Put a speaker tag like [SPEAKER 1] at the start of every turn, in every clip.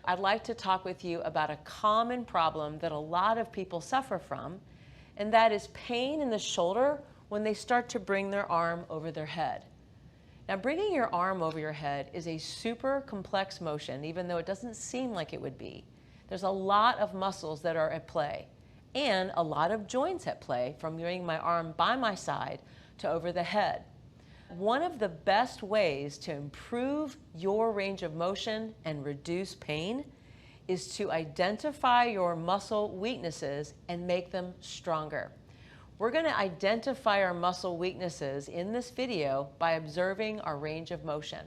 [SPEAKER 1] I'd like to talk with you about a common problem that a lot of people suffer from, and that is pain in the shoulder when they start to bring their arm over their head. Now, bringing your arm over your head is a super complex motion, even though it doesn't seem like it would be. There's a lot of muscles that are at play and a lot of joints at play from bringing my arm by my side to over the head. One of the best ways to improve your range of motion and reduce pain is to identify your muscle weaknesses and make them stronger. We're going to identify our muscle weaknesses in this video by observing our range of motion.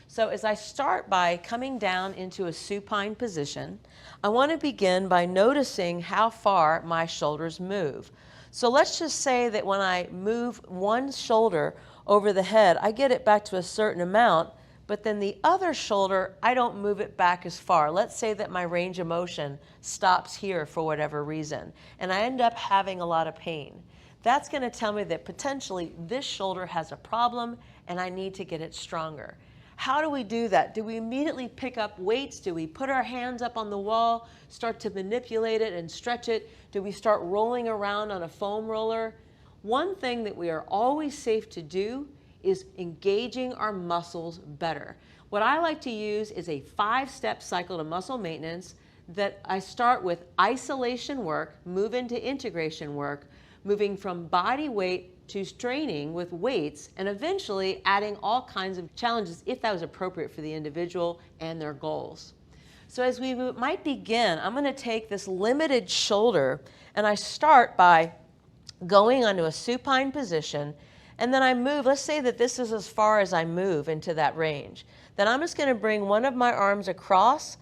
[SPEAKER 1] So as I start by coming down into a supine position, I want to begin by noticing how far my shoulders move. So let's just say that when I move one shoulder over the head, I get it back to a certain amount, but then the other shoulder, I don't move it back as far. Let's say that my range of motion stops here for whatever reason, and I end up having a lot of pain. That's going to tell me that potentially this shoulder has a problem and I need to get it stronger. How do we do that? Do we immediately pick up weights? Do we put our hands up on the wall, start to manipulate it and stretch it? Do we start rolling around on a foam roller? One thing that we are always safe to do is engaging our muscles better. What I like to use is a 5-step cycle to muscle maintenance that I start with isolation work, move into integration work, moving from body weight to training with weights, and eventually adding all kinds of challenges if that was appropriate for the individual and their goals. So as we might begin, I'm going to take this limited shoulder and I start by going onto a supine position, and then I move. Let's say that this is as far as I move into that range. Then I'm just going to bring one of my arms across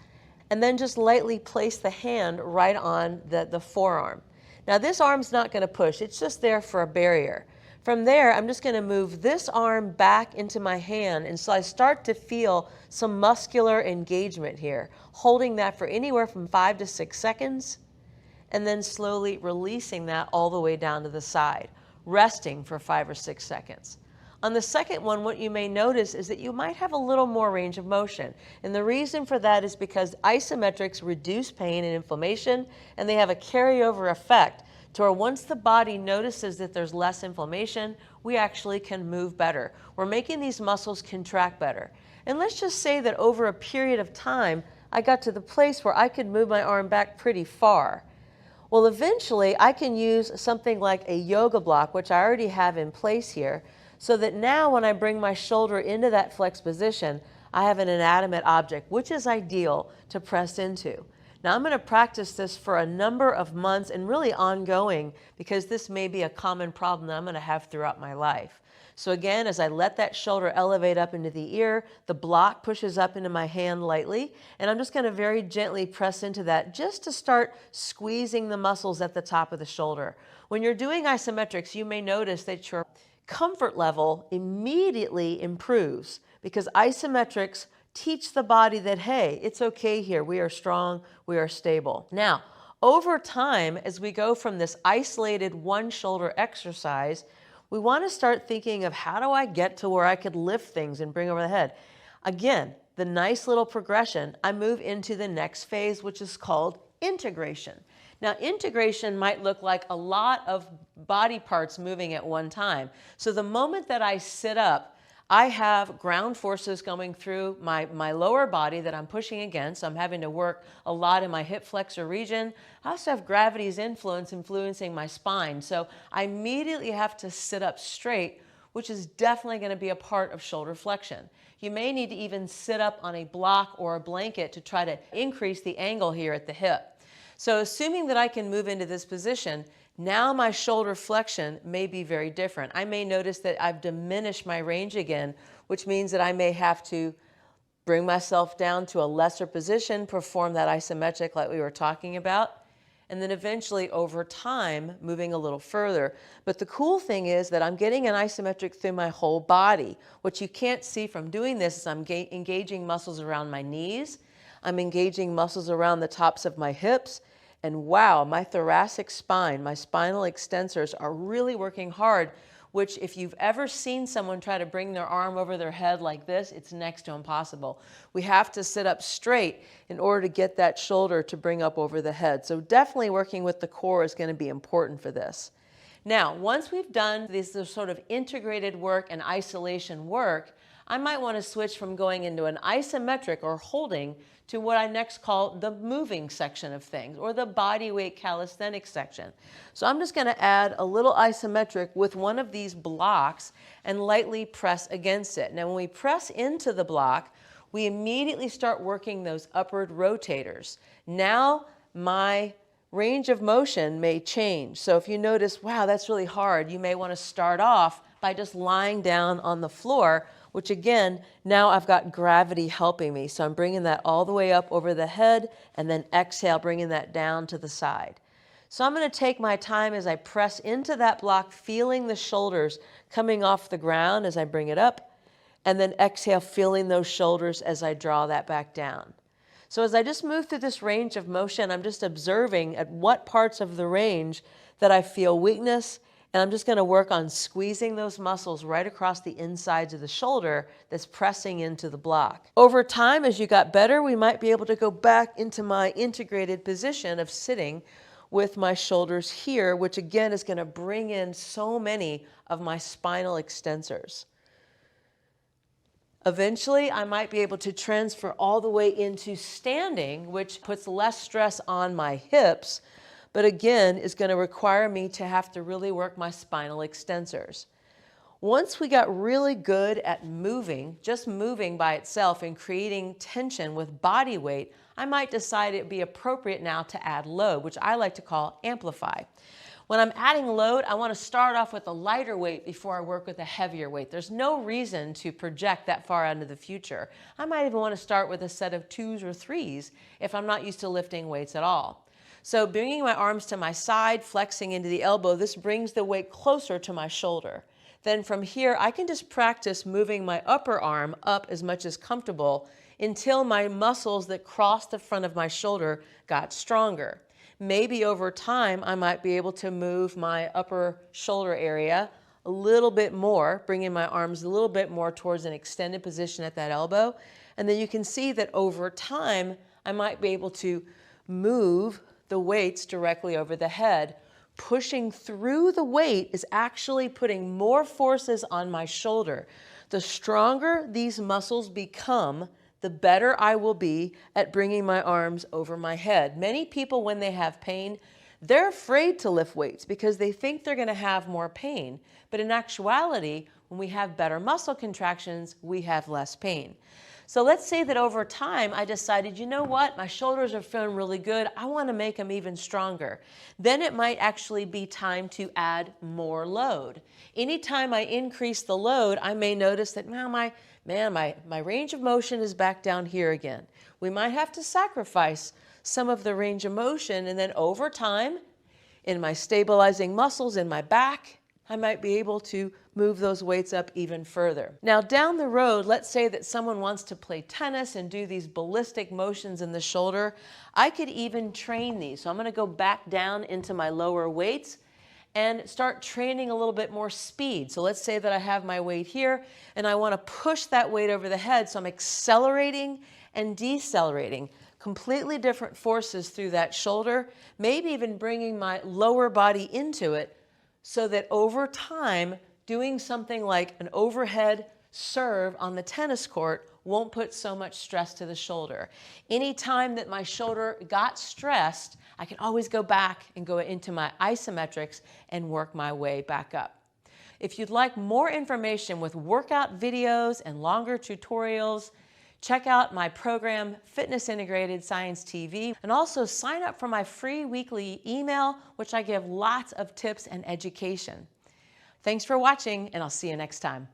[SPEAKER 1] and then just lightly place the hand right on the forearm. Now this arm's not going to push, it's just there for a barrier. From there, I'm just going to move this arm back into my hand, and so I start to feel some muscular engagement here, holding that for anywhere from 5 to 6 seconds, and then slowly releasing that all the way down to the side, resting for 5 or 6 seconds. On the second one, what you may notice is that you might have a little more range of motion. And the reason for that is because isometrics reduce pain and inflammation, and they have a carryover effect to where once the body notices that there's less inflammation, we actually can move better. We're making these muscles contract better. And let's just say that over a period of time, I got to the place where I could move my arm back pretty far. Well, eventually I can use something like a yoga block, which I already have in place here, so that now when I bring my shoulder into that flex position, I have an inanimate object, which is ideal to press into. Now I'm going to practice this for a number of months and really ongoing, because this may be a common problem that I'm going to have throughout my life. So again, as I let that shoulder elevate up into the ear, the block pushes up into my hand lightly, and I'm just going to very gently press into that just to start squeezing the muscles at the top of the shoulder. When you're doing isometrics, you may notice that your comfort level immediately improves, because isometrics teach the body that, hey, it's okay here. We are strong. We are stable. Now, over time, as we go from this isolated one shoulder exercise, we want to start thinking of how do I get to where I could lift things and bring over the head. Again, the nice little progression, I move into the next phase, which is called integration. Now, integration might look like a lot of body parts moving at one time. So the moment that I sit up, I have ground forces going through my lower body that I'm pushing against. I'm having to work a lot in my hip flexor region. I also have gravity's influencing my spine. So I immediately have to sit up straight, which is definitely going to be a part of shoulder flexion. You may need to even sit up on a block or a blanket to try to increase the angle here at the hip. So assuming that I can move into this position, now my shoulder flexion may be very different. I may notice that I've diminished my range again, which means that I may have to bring myself down to a lesser position, perform that isometric like we were talking about, and then eventually over time, moving a little further. But the cool thing is that I'm getting an isometric through my whole body. What you can't see from doing this is I'm engaging muscles around my knees, I'm engaging muscles around the tops of my hips, and wow, my thoracic spine, my spinal extensors are really working hard, which if you've ever seen someone try to bring their arm over their head like this, it's next to impossible. We have to sit up straight in order to get that shoulder to bring up over the head. So definitely working with the core is going to be important for this. Now, once we've done this sort of integrated work and isolation work, I might want to switch from going into an isometric or holding to what I next call the moving section of things, or the body weight calisthenics section. So I'm just going to add a little isometric with one of these blocks and lightly press against it. Now when we press into the block, we immediately start working those upward rotators. Now my range of motion may change. So if you notice, wow, that's really hard, you may want to start off by just lying down on the floor, which again, now I've got gravity helping me. So I'm bringing that all the way up over the head and then exhale, bringing that down to the side. So I'm going to take my time as I press into that block, feeling the shoulders coming off the ground as I bring it up, and then exhale, feeling those shoulders as I draw that back down. So as I just move through this range of motion, I'm just observing at what parts of the range that I feel weakness, and I'm just going to work on squeezing those muscles right across the insides of the shoulder that's pressing into the block. Over time, as you got better, we might be able to go back into my integrated position of sitting with my shoulders here, which again is going to bring in so many of my spinal extensors. Eventually, I might be able to transfer all the way into standing, which puts less stress on my hips, but again is going to require me to have to really work my spinal extensors. Once we got really good at moving, just moving by itself and creating tension with body weight, I might decide it'd be appropriate now to add load, which I like to call amplify. When I'm adding load, I want to start off with a lighter weight before I work with a heavier weight. There's no reason to project that far out into the future. I might even want to start with a set of 2s or 3s if I'm not used to lifting weights at all. So bringing my arms to my side, flexing into the elbow, this brings the weight closer to my shoulder. Then from here, I can just practice moving my upper arm up as much as comfortable until my muscles that cross the front of my shoulder got stronger. Maybe over time, I might be able to move my upper shoulder area a little bit more, bringing my arms a little bit more towards an extended position at that elbow. And then you can see that over time, I might be able to move the weights directly over the head. Pushing through the weight is actually putting more forces on my shoulder. The stronger these muscles become, the better I will be at bringing my arms over my head. Many people, when they have pain, they're afraid to lift weights because they think they're going to have more pain. But in actuality, when we have better muscle contractions, we have less pain. So let's say that over time, I decided, you know what, my shoulders are feeling really good. I want to make them even stronger. Then it might actually be time to add more load. Anytime I increase the load, I may notice that now my range of motion is back down here again. We might have to sacrifice some of the range of motion, and then over time, in my stabilizing muscles in my back, I might be able to move those weights up even further. Now down the road, let's say that someone wants to play tennis and do these ballistic motions in the shoulder. I could even train these. So I'm going to go back down into my lower weights and start training a little bit more speed. So let's say that I have my weight here and I want to push that weight over the head. So I'm accelerating and decelerating, completely different forces through that shoulder, maybe even bringing my lower body into it, so that over time, doing something like an overhead serve on the tennis court won't put so much stress to the shoulder. Anytime that my shoulder got stressed, I can always go back and go into my isometrics and work my way back up. If you'd like more information with workout videos and longer tutorials, check out my program, Fitness Integrated Science TV, and also sign up for my free weekly email, which I give lots of tips and education. Thanks for watching, and I'll see you next time.